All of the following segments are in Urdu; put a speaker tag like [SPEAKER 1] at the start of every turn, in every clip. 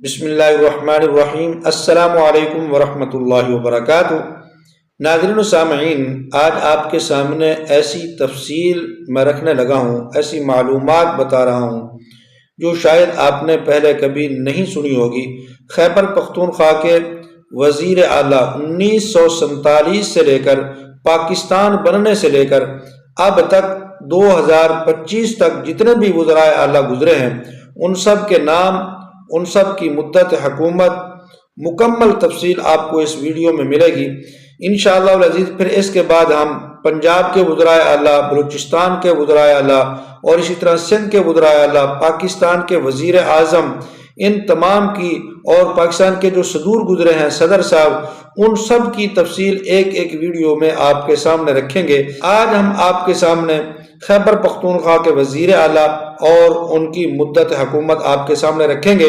[SPEAKER 1] بسم اللہ الرحمن الرحیم۔ السلام علیکم ورحمۃ اللہ وبرکاتہ۔ ناظرین و سامعین، آج آپ کے سامنے ایسی تفصیل میں رکھنے لگا ہوں، ایسی معلومات بتا رہا ہوں جو شاید آپ نے پہلے کبھی نہیں سنی ہوگی۔ خیبر پختونخوا کے وزیر اعلیٰ 1947 سے لے کر پاکستان بننے سے لے کر اب تک 2025 تک جتنے بھی وزرائے اعلیٰ گزرے ہیں، ان سب کے نام، ان سب کی مدت حکومت، مکمل تفصیل آپ کو اس ویڈیو میں ملے گی انشاءاللہ العزیز۔ پھر اس کے بعد ہم پنجاب کے وزرائے اعلیٰ، بلوچستان کے وزرائے اعلیٰ اور اسی طرح سندھ کے وزرائے اعلیٰ، پاکستان کے وزیر اعظم، ان تمام کی، اور پاکستان کے جو صدور گزرے ہیں صدر صاحب، ان سب کی تفصیل ایک ایک ویڈیو میں آپ کے سامنے رکھیں گے۔ آج ہم آپ کے سامنے خیبر پختونخوا کے وزیر اعلیٰ اور ان کی مدت حکومت آپ کے سامنے رکھیں گے،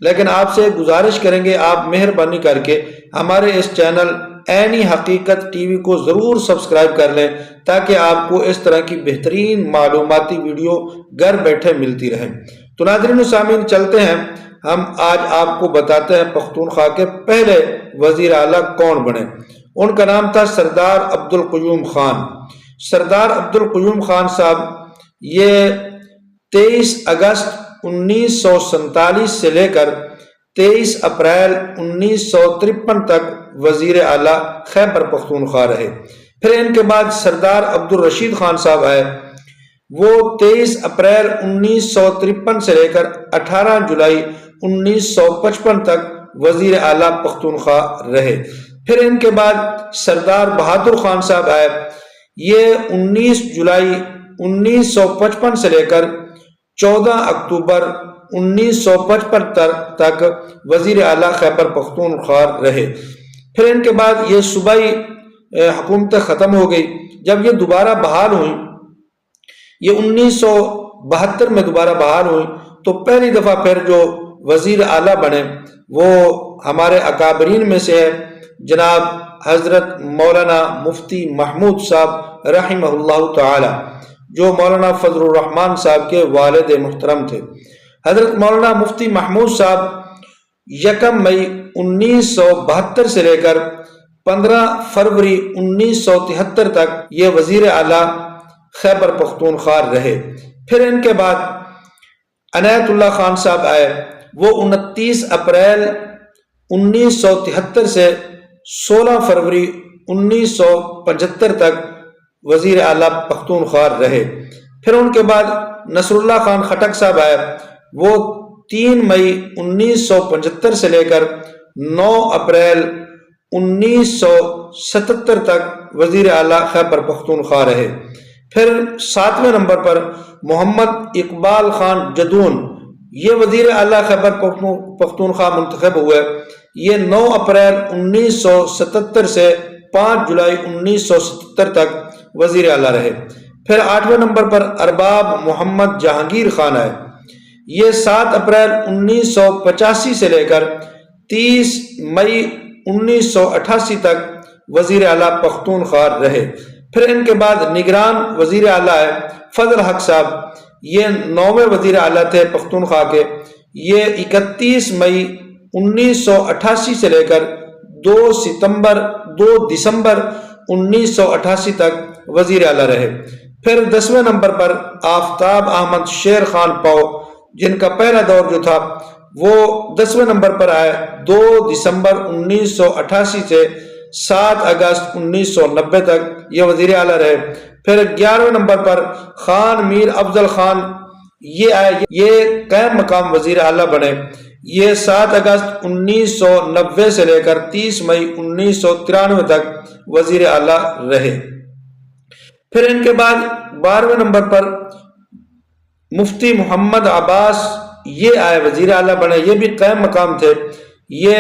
[SPEAKER 1] لیکن آپ سے گزارش کریں گے آپ مہربانی کر کے ہمارے اس چینل عینی حقیقت ٹی وی کو ضرور سبسکرائب کر لیں تاکہ آپ کو اس طرح کی بہترین معلوماتی ویڈیو گھر بیٹھے ملتی رہیں۔ تو ناظرین و سامعین، چلتے ہیں، ہم آج آپ کو بتاتے ہیں پختونخوا کے پہلے وزیر اعلیٰ کون بنے۔ ان کا نام تھا سردار عبدالقیوم خان۔ سردار عبدالقیوم خان صاحب یہ 23 اگست 1947 سے لے کر 23 اپریل 1953 تک وزیر اعلیٰ خیبر پختونخوا رہے۔ پھر ان کے بعد سردار عبدالرشید خان صاحب آئے، وہ 23 اپریل 1953 سے لے کر 18 جولائی 1955 تک وزیر اعلیٰ پختونخوا رہے۔ پھر ان کے بعد سردار بہادر خان صاحب آئے، یہ 19 جولائی 1955 سے لے کر 14 اکتوبر 1955 تک وزیر اعلیٰ خیبر پختونخوا رہے۔ پھر ان کے بعد یہ صوبائی حکومتیں ختم ہو گئی۔ جب یہ دوبارہ بحال ہوئی، یہ 1972 میں دوبارہ بحال ہوئی، تو پہلی دفعہ پھر جو وزیر اعلیٰ بنے وہ ہمارے اکابرین میں سے ہے جناب حضرت مولانا مفتی محمود صاحب رحمہ اللہ تعالی، جو مولانا فضل الرحمان صاحب کے والد محترم تھے۔ حضرت مولانا مفتی محمود صاحب 1 مئی 1972 سے لے کر 15 فروری 1973 تک یہ وزیر اعلیٰ خیبر پختونخوا رہے۔ پھر ان کے بعد عنایت اللہ خان صاحب آئے، وہ 29 اپریل 1973 سے 16 فروری 1975 تک وزیر اعلیٰ پختونخوا رہے۔ پھر ان کے بعد نصر اللہ خان خٹک صاحب آئے، وہ 3 مئی 1975 سے لے کر 9 اپریل 1977 تک وزیر اعلیٰ خیبر پختونخوا رہے۔ پھر 7ویں نمبر پر محمد اقبال خان جدون، یہ وزیر اعلیٰ خیبر پختونخوا منتخب ہوئے، یہ 9 اپریل 1977 سے 5 جولائی 1977 تک وزیر اعلیٰ رہے۔ پھر 8ویں نمبر پر ارباب محمد جہانگیر خان آئے، یہ 7 اپریل 1985 سے لے کر 30 مئی 1988 تک وزیر اعلیٰ پختونخوا رہے۔ پھر ان کے بعد نگران وزیر اعلیٰ آئے فضل حق صاحب، یہ 9ویں وزیر اعلیٰ تھے پختونخوا کے، یہ 31 مئی 1988 سے لے کر 2 دسمبر 1988 تک وزیر اعلیٰ رہے۔ پھر 10ویں نمبر پر آفتاب احمد شیر خان پاؤ، جن کا پہلا دور جو تھا وہ 10ویں نمبر پر آئے، 2 دسمبر 1988 سے 7 اگست 1990 تک یہ وزیر اعلیٰ رہے۔ پھر 11ویں نمبر پر خان میر افضل خان یہ آئے، یہ قائم مقام وزیر اعلیٰ بنے، یہ 7 اگست 1990 سے لے کر 30 مئی 1993 تک وزیر اعلیٰ رہے۔ پھر ان کے بعد 12ویں نمبر پر مفتی محمد عباس یہ آئے، وزیر اعلیٰ بنے، یہ بھی قائم مقام تھے، یہ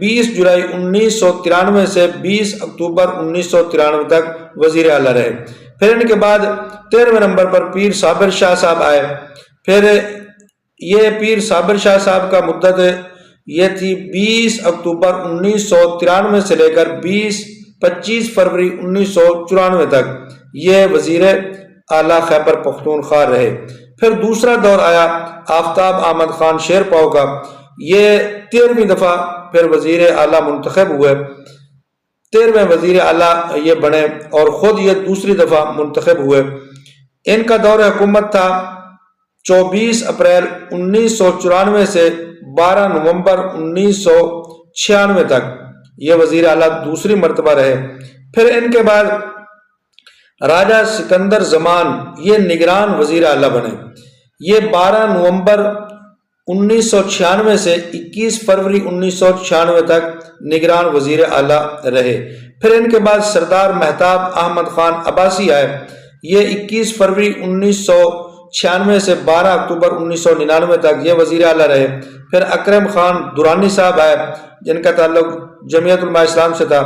[SPEAKER 1] 20 جولائی 1993 سے 20 اکتوبر 1993 تک وزیر اعلیٰ رہے۔ پھر ان کے بعد 13ویں نمبر پر پیر صابر شاہ صاحب آئے، پھر یہ پیر صابر شاہ صاحب کا مدت یہ تھی 20 اکتوبر 1993 سے لے کر 25 فروری 1994 تک یہ وزیر اعلیٰ خیبر پختونخوا رہے۔ پھر دوسرا دور آیا آفتاب احمد خان شیر پاؤ کا، یہ 13ویں دفعہ پھر وزیر اعلیٰ منتخب ہوئے، 13ویں وزیر اعلیٰ یہ بنے اور خود یہ دوسری دفعہ منتخب ہوئے۔ ان کا دور حکومت تھا 24 اپریل 1994 سے 12 نومبر 1996 تک، یہ وزیر اعلیٰ دوسری مرتبہ رہے۔ پھر ان کے بعد راجہ سکندر زمان یہ نگران وزیر اعلیٰ بنے، یہ 12 نومبر 1996 سے 21 فروری 1996 تک نگران وزیر اعلیٰ رہے۔ پھر ان کے بعد سردار مہتاب احمد خان عباسی آئے، یہ 21 فروری 1996 سے 12 اکتوبر 1999 تک یہ وزیر اعلیٰ رہے۔ پھر اکرم خان درانی صاحب آئے جن کا تعلق جمعیت علماء اسلام سے تھا،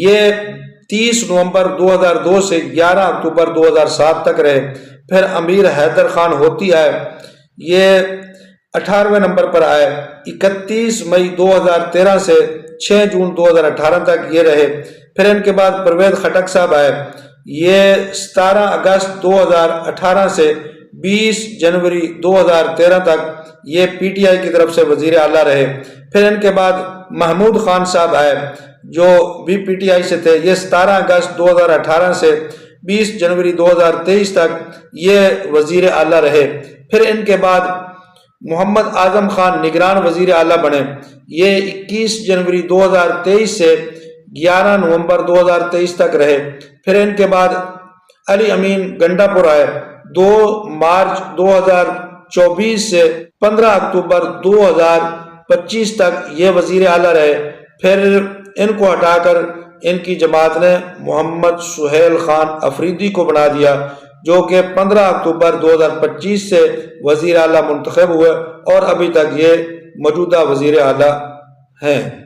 [SPEAKER 1] یہ 30 نومبر 2002 سے 11 اکتوبر 2007 تک رہے۔ پھر امیر حیدر خان ہوتی آئے، یہ 18ویں نمبر پر آئے، 31 مئی 2013 سے 6 جون 2018 تک یہ رہے۔ پھر ان کے بعد پرویز خٹک صاحب آئے، یہ 17 اگست 2018 سے 20 جنوری 2013 تک یہ پی ٹی آئی کی طرف سے وزیر اعلیٰ رہے۔ پھر ان کے بعد محمود خان صاحب آئے جو بھی پی ٹی آئی سے تھے، یہ 17 اگست 2018 سے 20 جنوری 2023 تک یہ وزیر اعلیٰ رہے۔ پھر ان کے بعد محمد اعظم خان نگران وزیر اعلیٰ بنے، یہ 21 جنوری 2023 سے 11 نومبر 2023 تک رہے۔ پھر ان کے بعد علی امین گنڈا پور آئے، 2 مارچ 2024 سے 15 اکتوبر 2025 تک یہ وزیر اعلیٰ رہے۔ پھر ان کو ہٹا کر ان کی جماعت نے محمد سہیل خان افریدی کو بنا دیا جو کہ 15 اکتوبر 2025 سے وزیر اعلیٰ منتخب ہوئے اور ابھی تک یہ موجودہ وزیر اعلیٰ ہیں۔